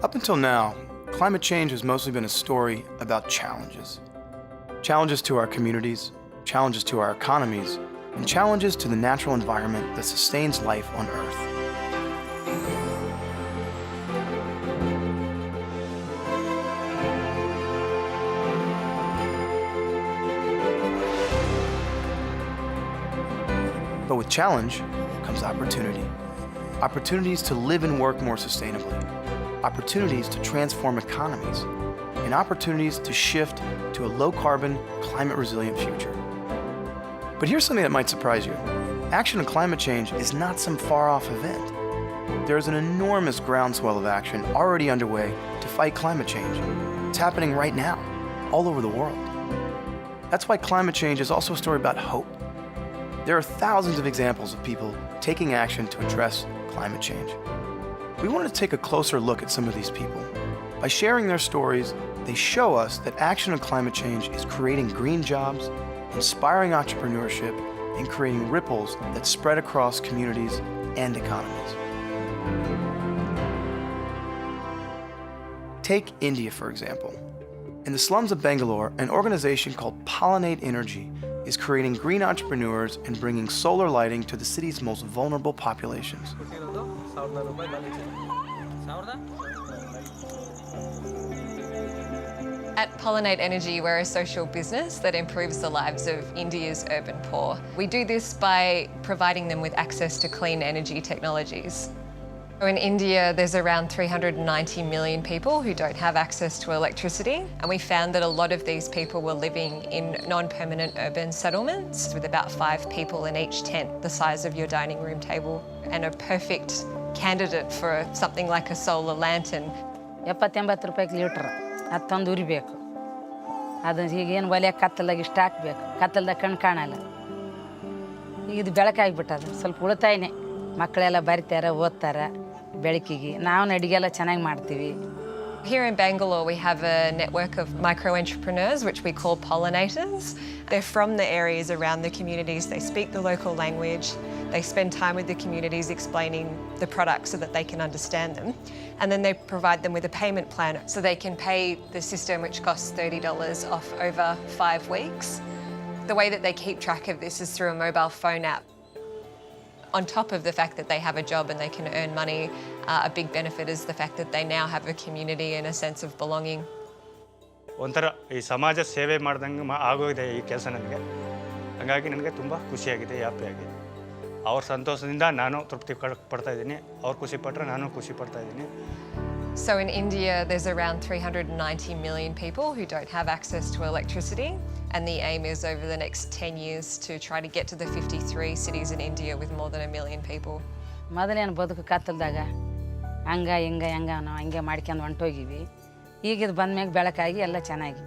Up until now, climate change has mostly been a story about challenges. Challenges to our communities, challenges to our economies, and challenges to the natural environment that sustains life on Earth. But with challenge comes opportunity. Opportunities to live and work more sustainably. Opportunities to transform economies. And opportunities to shift to a low-carbon, climate-resilient future. But here's something that might surprise you. Action on climate change is not some far-off event. There is an enormous groundswell of action already underway to fight climate change. It's happening right now, all over the world. That's why climate change is also a story about hope. There are thousands of examples of people taking action to address climate change. We wanted to take a closer look at some of these people. By sharing their stories, they show us that action on climate change is creating green jobs, inspiring entrepreneurship, and creating ripples that spread across communities and economies. Take India, for example. In the slums of Bangalore, an organization called Pollinate Energy is creating green entrepreneurs and bringing solar lighting to the city's most vulnerable populations. At Pollinate Energy, we're a social business that improves the lives of India's urban poor. We do this by providing them with access to clean energy technologies. In India, there's around 390 million people who don't have access to electricity, and we found that a lot of these people were living in non-permanent urban settlements with about 5 people in each tent, the size of your dining room table, and a perfect candidate for something like a solar lantern. 70-80 ರೂಪಾಯಿಗೆ litre ಅದು ತಂದು ಉರಿಬೇಕು. ಅದನ್ನು ಈಗೇನು ಒಲೆ ಕತ್ತಲಾಗಿ ಇಷ್ಟು ಹಾಕ್ಬೇಕು. ಕತ್ತಲ್ದಾಗ ಕಣ್ಣು ಕಾಣಲ್ಲ. ಈಗ ಇದು ಬೆಳಕಾಗಿಬಿಟ್ಟದು. ಸ್ವಲ್ಪ ಉಳಿತಾಯನೇ. ಮಕ್ಕಳೆಲ್ಲ ಬರಿತಾರೆ, ಓದ್ತಾರೆ ಬೆಳಕಿಗೆ. ನಾವು ಅಡುಗೆಲ್ಲ ಚೆನ್ನಾಗಿ ಮಾಡ್ತೀವಿ. Here in Bangalore, we have a network of micro-entrepreneurs, which we call pollinators. They're from the areas around the communities. They speak the local language. They spend time with the communities explaining the products so that they can understand them. And then they provide them with a payment plan so they can pay the system, which costs $30 off over 5 weeks. The way that they keep track of this is through a mobile phone app. On top of the fact that they have a job and they can earn money, a big benefit is the fact that they now have a community and a sense of belonging. ಒಂಥರ ಈ ಸಮಾಜ ಸೇವೆ ಮಾಡ್ದಂಗೆ ಆಗೋಗಿದೆ ಈ ಕೆಲಸ ನನಗೆ. ಹಾಗಾಗಿ ನನಗೆ ತುಂಬ ಖುಷಿಯಾಗಿದೆ, ಹ್ಯಾಪಿಯಾಗಿದೆ. ಅವ್ರ ಸಂತೋಷದಿಂದ ನಾನು ತೃಪ್ತಿ ಪಡ್ತಾ ಇದ್ದೀನಿ. ಅವ್ರು ಖುಷಿ ಪಟ್ಟರೆ ನಾನು ಖುಷಿ ಪಡ್ತಾ ಇದ್ದೀನಿ. So in India, there's around 390 million people who don't have access to electricity. And the aim is over the next 10 years to try to get to the 53 cities in India with more than 1 million people. ಮೊದಲೇನು ಬದುಕು ಕತ್ತಲ್ದಾಗ ಹಂಗೆ ನಾವು ಹಂಗೆ ಮಾಡ್ಕೊಂಡು ಹೊಂಟೋಗಿವಿ. ಈಗ ಇದು ಬಂದ್ಮ್ಯಾಗ ಬೆಳಕಾಗಿ ಎಲ್ಲ ಚೆನ್ನಾಗಿ.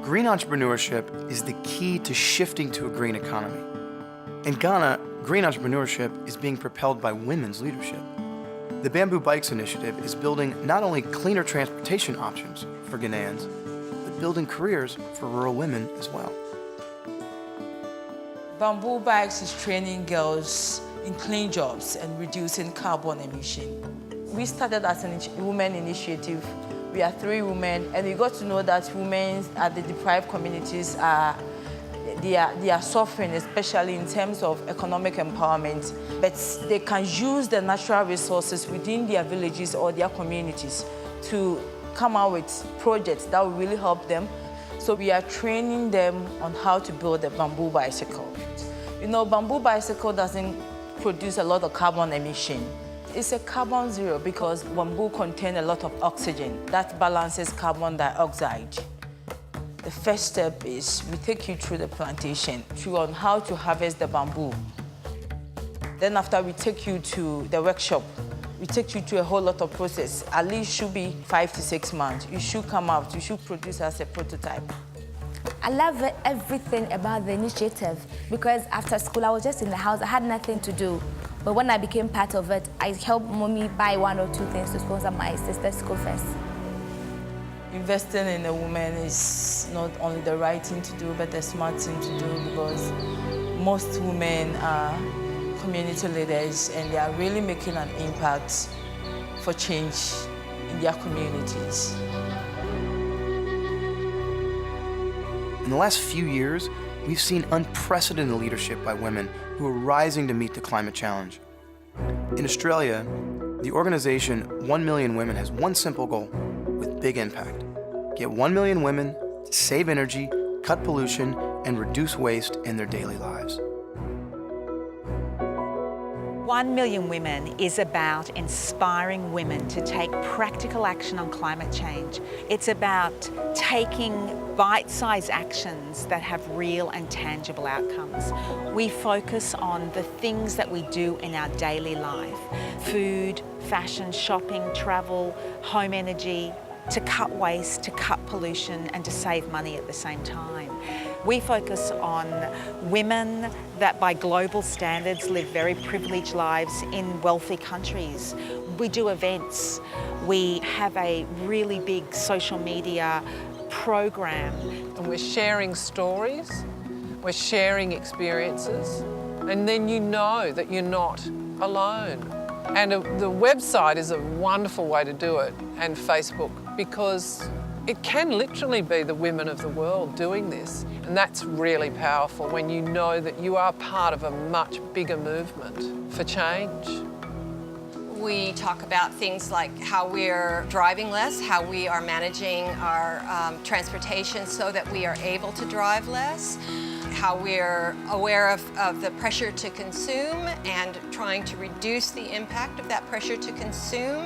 Green entrepreneurship is the key to shifting to a green economy. In Ghana, green entrepreneurship is being propelled by women's leadership. The Bamboo Bikes initiative is building not only cleaner transportation options for Ghanaians, but building careers for rural women as well. Bamboo Bikes is training girls in clean jobs and reducing carbon emission. We started as a women initiative. We are 3 women, and we got to know that women at the deprived communities they are suffering, especially in terms of economic empowerment. But they can use the natural resources within their villages or their communities to come out with projects that will really help them. So we are training them on how to build a bamboo bicycle. You know, bamboo bicycle doesn't produce a lot of carbon emission. It's a carbon zero because bamboo contains a lot of oxygen that balances carbon dioxide. The first step is we take you through the plantation, through on how to harvest the bamboo. Then after we take you to the workshop, we take you through a whole lot of process. At least should be 5 to 6 months. You should come out, you should produce as a prototype. I love everything about the initiative because after school I was just in the house, I had nothing to do. But when I became part of it, I helped mommy buy 1 or 2 things to sponsor my sister's school fees. investing in a woman is not only the right thing to do, but the smart thing to do, because most women are community leaders and they are really making an impact for change in their communities. In the last few years, we've seen unprecedented leadership by women who are rising to meet the climate challenge. In Australia, the organization 1 Million Women has one simple goal with big impact: get 1 million women to save energy, cut pollution, and reduce waste in their daily lives. 1 Million Women is about inspiring women to take practical action on climate change. It's about taking bite-sized actions that have real and tangible outcomes. We focus on the things that we do in our daily life: food, fashion, shopping, travel, home energy, to cut waste, to cut pollution, and to save money at the same time. We focus on women that by global standards live very privileged lives in wealthy countries. We do events. We have a really big social media program. And we're sharing stories, we're sharing experiences, and then you know that you're not alone. And the website is a wonderful way to do it, and Facebook, because it can literally be the women of the world doing this. And that's really powerful when you know that you are part of a much bigger movement for change. We talk about things like how we're driving less, how we are managing our transportation so that we are able to drive less, how we're aware of the pressure to consume and trying to reduce the impact of that pressure to consume.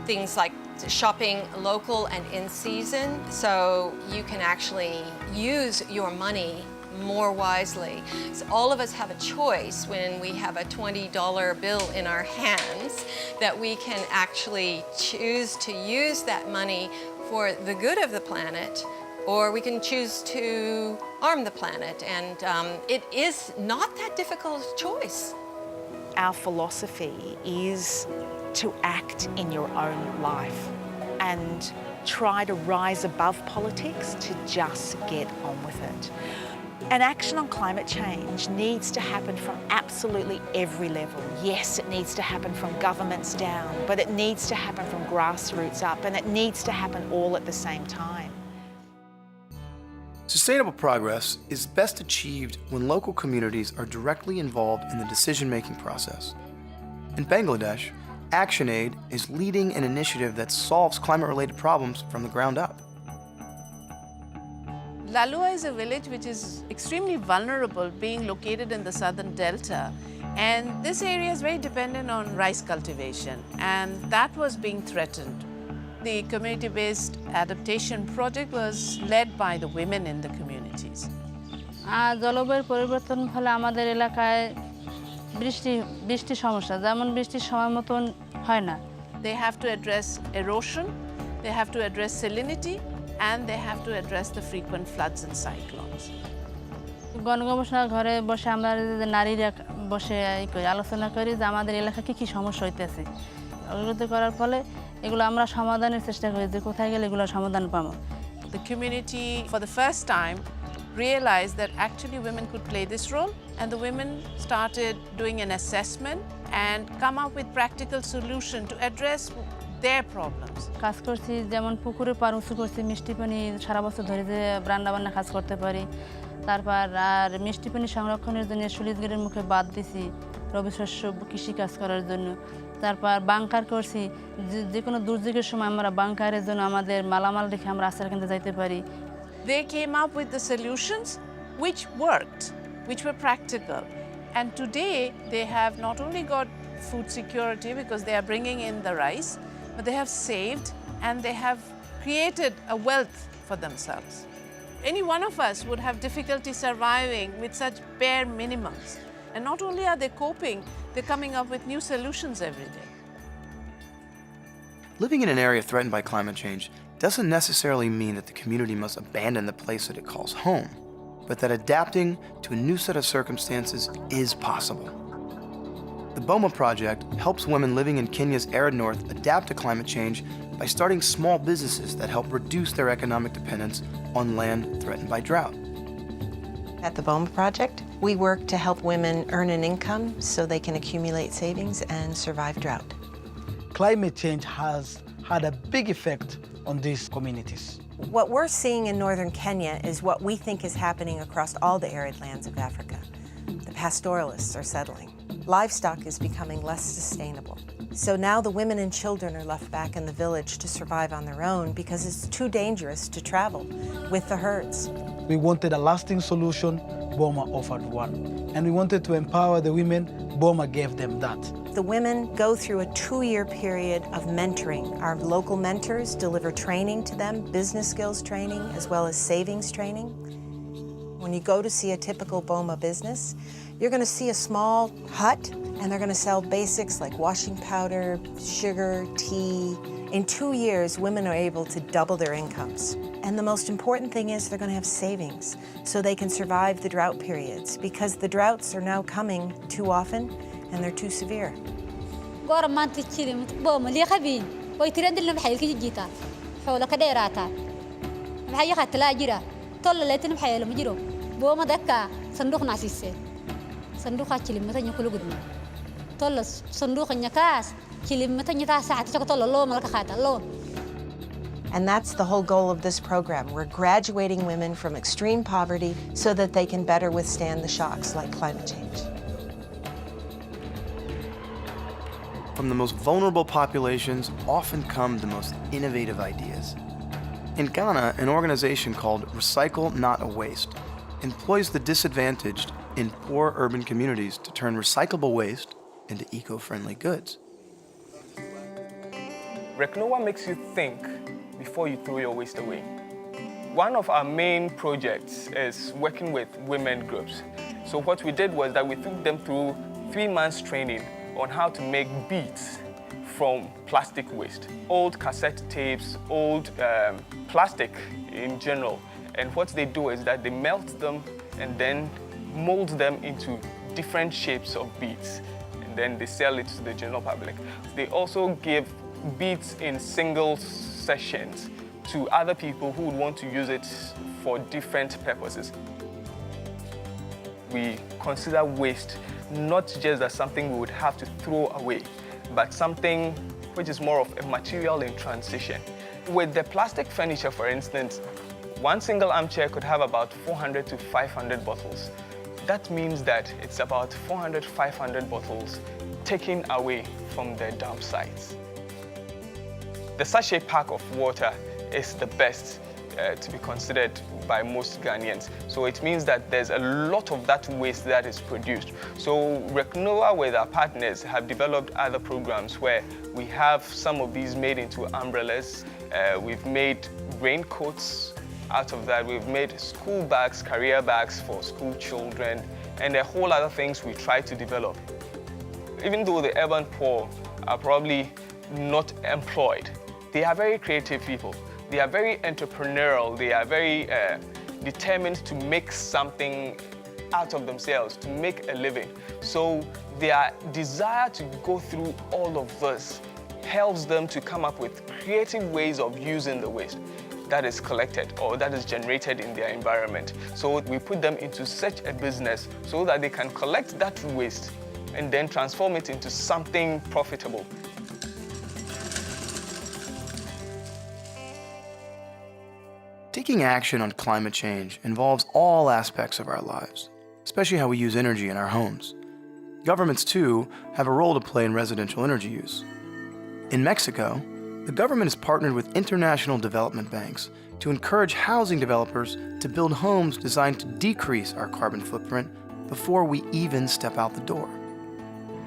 Things like shopping local and in season, so you can actually use your money more wisely. So all of us have a choice when we have a $20 bill in our hands that we can actually choose to use that money for the good of the planet, or we can choose to harm the planet. And it is not that difficult a choice. Our philosophy is to act in your own life and try to rise above politics to just get on with it. And action on climate change needs to happen from absolutely every level. Yes, it needs to happen from governments down, but it needs to happen from grassroots up, and it needs to happen all at the same time. Sustainable progress is best achieved when local communities are directly involved in the decision-making process. In Bangladesh, ActionAid is leading an initiative that solves climate-related problems from the ground up. Lalua is a village which is extremely vulnerable, being located in the southern delta. And this area is very dependent on rice cultivation, and that was being threatened. The community-based adaptation project was led by the women in the communities. জলবায়ুর পরিবর্তনের ফলে আমাদের এলাকায় বৃষ্টি সমস্যা, যেমন বৃষ্টির সময় মতন হয় না। They have to address erosion, they have to address salinity, and they have to address the frequent floods and cyclones. গণগবেষণা ঘরে বসে আমরা নারীরা বসে আলোচনা করি যে আমাদের এলাকায় কী সমস্যা হইতেছে। অগ্রগতি করার ফলে এগুলো আমরা সমাধানের চেষ্টা করি যে কোথায় গেলে এগুলো সমাধান পাবো। The community for the first time realized that actually women could play this role, and the women started doing an assessment and come up with practical solution to address their problems. কাজ করছি, যেমন পুকুরে পার উঁচু করছি, মিষ্টি পানি সারা বছর ধরে যে রান্নাবান্না কাজ করতে পারি। তারপর আর মিষ্টি পানি সংরক্ষণের জন্য সুলিতগিরির মুখে বাদ দিছি রবি শস্য কৃষি কাজ করার জন্য। তারপর বাংকার করছি, যে কোনো দুর্যোগের সময় আমরা বাংকারের জন্য আমাদের মালামাল রেখে আমরা আশ্রয় কেন্দ্রে যাইতে পারি। They came up with the solutions which worked, which were practical. And today they have not only got food security because they are bringing in the rice, but they have saved and they have created a wealth for themselves. Any one of us would have difficulty surviving with such bare minimums. And not only are they coping, they're coming up with new solutions every day. Living in an area threatened by climate change doesn't necessarily mean that the community must abandon the place that it calls home, but that adapting to a new set of circumstances is possible. The BOMA project helps women living in Kenya's arid north adapt to climate change by by starting small businesses that help reduce their economic dependence on land threatened by drought. At the BOMA Project, we work to help women earn an income so they can accumulate savings and survive drought. Climate change has had a big effect on these communities. What we're seeing in northern Kenya is what we think is happening across all the arid lands of Africa. The pastoralists are settling. Livestock is becoming less sustainable. So now the women and children are left back in the village to survive on their own because it's too dangerous to travel with the herds. We wanted a lasting solution, BOMA offered one. And we wanted to empower the women, BOMA gave them that. The women go through a 2-year period of mentoring. Our local mentors deliver training to them, business skills training, as well as savings training. When you go to see a typical BOMA business, you're going to see a small hut, and they're going to sell basics like washing powder, sugar, tea. In 2 years, women are able to double their incomes. And the most important thing is they're going to have savings so they can survive the drought periods, because the droughts are now coming too often and they're too severe. And that's the whole goal of this program. We're graduating women from extreme poverty so that they can better withstand the shocks like climate change. From the most vulnerable populations often come the most innovative ideas. In Ghana, an organization called Recycle Not Waste employs the disadvantaged in poor urban communities to turn recyclable waste into eco-friendly goods. RecNoA makes you think before you throw your waste away. One of our main projects is working with women groups. So what we did was that we took them through 3 months training on how to make beads from plastic waste. Old cassette tapes, old plastic in general. And what they do is that they melt them and then mold them into different shapes of beads. And then they sell it to the general public. They also give beads in single sessions to other people who would want to use it for different purposes. We consider waste not just as something we would have to throw away, but something which is more of a material in transition. With the plastic furniture, for instance, one single armchair could have about 400 to 500 bottles. That means that it's about 400, 500 bottles taken away from their dump sites. The sachet pack of water is the best to be considered by most Ghanaians. So it means that there's a lot of that waste that is produced. So RecNoA with our partners have developed other programs where we have some of these made into umbrellas. We've made raincoats out of that. We've made school bags, career bags for school children, and a whole other things we try to develop. Even though the urban poor are probably not employed, they are very creative people. They are very entrepreneurial. They are very determined to make something out of themselves, to make a living. So their desire to go through all of this helps them to come up with creative ways of using the waste that is collected or that is generated in their environment. So we put them into such a business so that they can collect that waste and then transform it into something profitable. Taking action on climate change involves all aspects of our lives, especially how we use energy in our homes. Governments, too, have a role to play in residential energy use. In Mexico, the government has partnered with international development banks to encourage housing developers to build homes designed to decrease our carbon footprint before we even step out the door.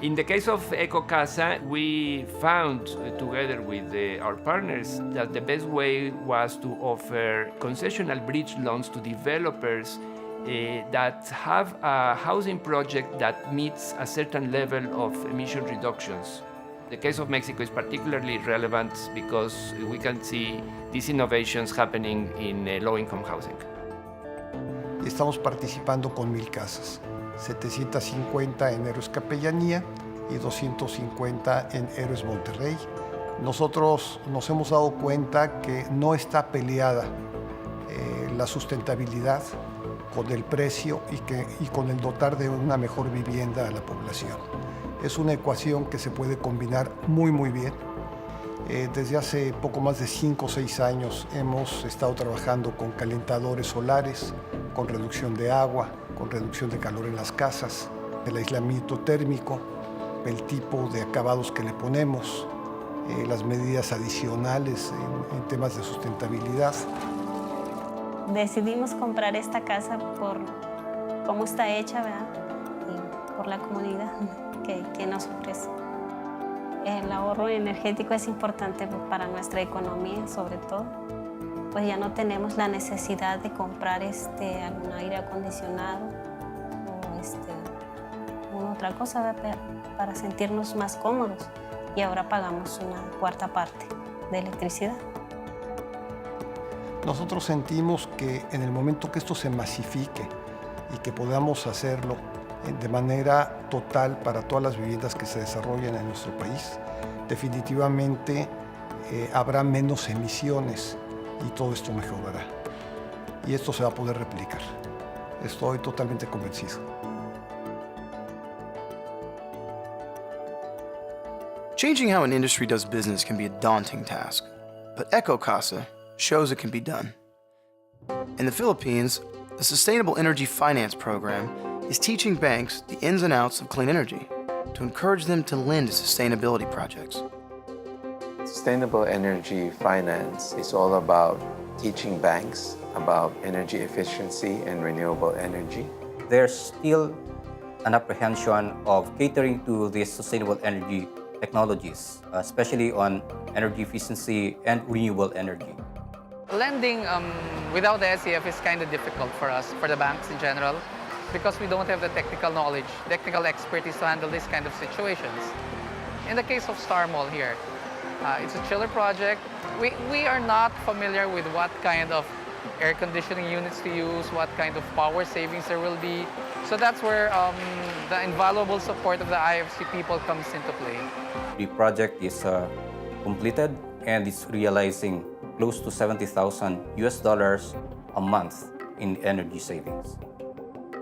In the case of EcoCasa, we found, together with our partners, that the best way was to offer concessional bridge loans to developers that have a housing project that meets a certain level of emission reductions. The case of Mexico is particularly relevant because we can see these innovations happening in low-income housing. Estamos participando con 1,000 casas. 750 en Héroes Capellanía y 250 en Héroes Monterrey. Nosotros nos hemos dado cuenta que no está peleada la sustentabilidad con el precio y con el dotar de una mejor vivienda a la población. Es una ecuación que se puede combinar muy bien. Desde hace poco más de 5 o 6 años hemos estado trabajando con calentadores solares, con reducción de agua, con reducción de calor en las casas, el aislamiento térmico, el tipo de acabados que le ponemos, las medidas adicionales en temas de sustentabilidad. Decidimos comprar esta casa por cómo está hecha, ¿verdad? Y por la comodidad que nos ofrece. El ahorro energético es importante para nuestra economía, sobre todo. Pues ya no tenemos la necesidad de comprar algún aire acondicionado o otra cosa, ¿verdad? Para sentirnos más cómodos. Y ahora pagamos una cuarta parte de electricidad. Nosotros sentimos que en el momento que esto se masifique y que podamos hacerlo de manera total para todas las viviendas que se desarrollan en nuestro país, definitivamente habrá menos emisiones y todo esto mejorará. Y esto se va a poder replicar. Estoy totalmente convencido. Changing how an industry does business can be a daunting task, but EcoCasa shows it can be done. In the Philippines, the Sustainable Energy Finance Program is teaching banks the ins and outs of clean energy to encourage them to lend to sustainability projects. Sustainable energy finance is all about teaching banks about energy efficiency and renewable energy. There's still an apprehension of catering to these sustainable energy technologies, especially on energy efficiency and renewable energy. Lending without the SEF is kind of difficult for us, for the banks in general, because we don't have the technical knowledge, technical expertise to handle these kind of situations. In the case of Star Mall here, it's a chiller project. We are not familiar with what kind of air conditioning units to use, what kind of power savings there will be. So that's where the invaluable support of the IFC people comes into play. The project is completed and is realizing close to $70,000 a month in energy savings.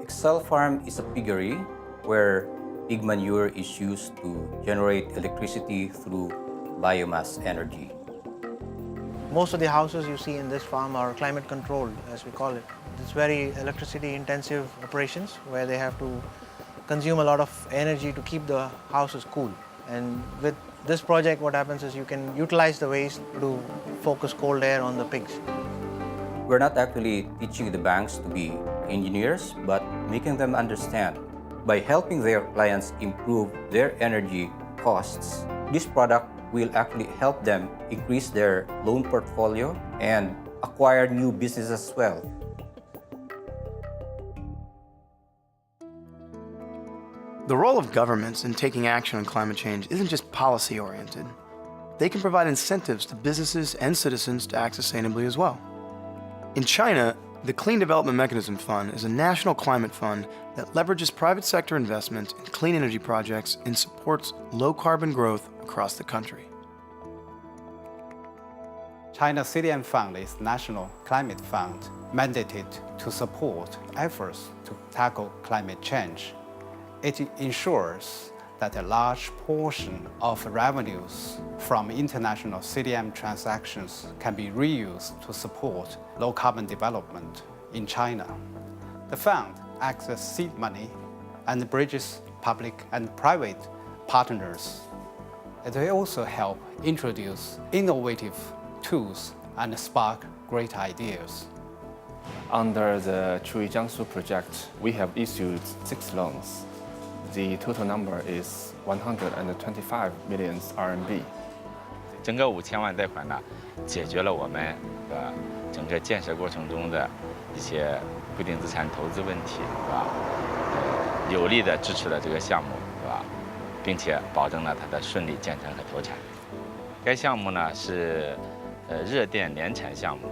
Excel Farm is a piggery where pig manure is used to generate electricity through biomass energy. Most of the houses you see in this farm are climate controlled, as we call it. It's very electricity intensive operations where they have to consume a lot of energy to keep the houses cool. And with this project, what happens is you can utilize the waste to focus cold air on the pigs. We're not actually teaching the banks to be engineers, but making them understand. By helping their clients improve their energy costs, this product will actually help them increase their loan portfolio and acquire new business as well. The role of governments in taking action on climate change isn't just policy-oriented. They can provide incentives to businesses and citizens to act sustainably as well. In China, the Clean Development Mechanism Fund is a national climate fund that leverages private sector investment in clean energy projects and supports low-carbon growth across the country. China's CDM Fund is National Climate Fund, mandated to support efforts to tackle climate change. It ensures that a large portion of revenues from international CDM transactions can be reused to support low-carbon development in China. The fund acts as seed money and bridges public and private partners. It will also help introduce innovative tools and spark great ideas. Under the Chui Jiangsu project, we have issued 6 loans. The total number is 125 million RMB. 整个5000万贷款呢，解决了我们整个建设过程中的一些固定资产投资问题，是吧？有力的支持了这个项目，是吧？并且保证了它的顺利建成和投产。该项目呢是热电联产项目，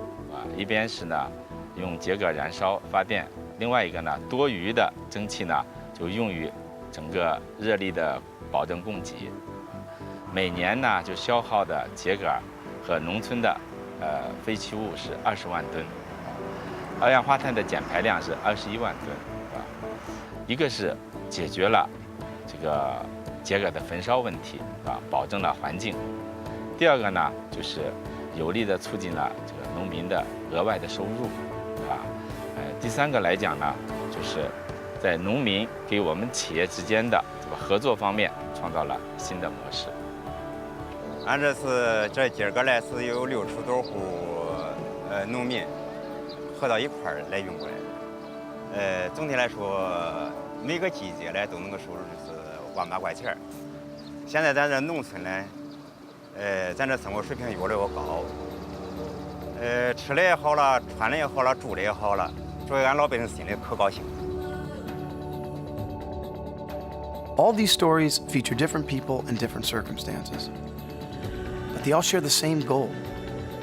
一边是呢用秸秆燃烧发电，另外一个呢多余的蒸汽呢就用于整个热力的保证供给。每年呢就消耗的秸秆和农村的废弃物是20万吨，二氧化碳的减排量是21万吨，一个是解决了这个秸秆的焚烧问题，保证了环境；第二个呢，就是有力的促进了这个农民的额外的收入，第三个来讲呢，就是在农民给我们企业之间的这个合作方面创造了新的模式。俺这是这今儿个来是有60多户农民合到一块儿来用过来，总体来说每个季节呢都能够收入就是18000块钱。现在咱这农村呢，咱这生活水平越来越高，吃的也好了，穿的也好了，住的也好了，所以俺老百姓心里可高兴。All these stories feature different people and different circumstances. But they all share the same goal,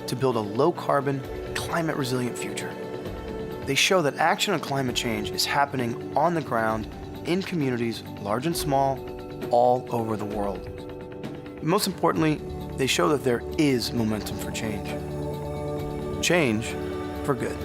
to build a low-carbon, climate-resilient future. They show that action on climate change is happening on the ground, in communities, large and small, all over the world. Most importantly, they show that there is momentum for change. Change for good.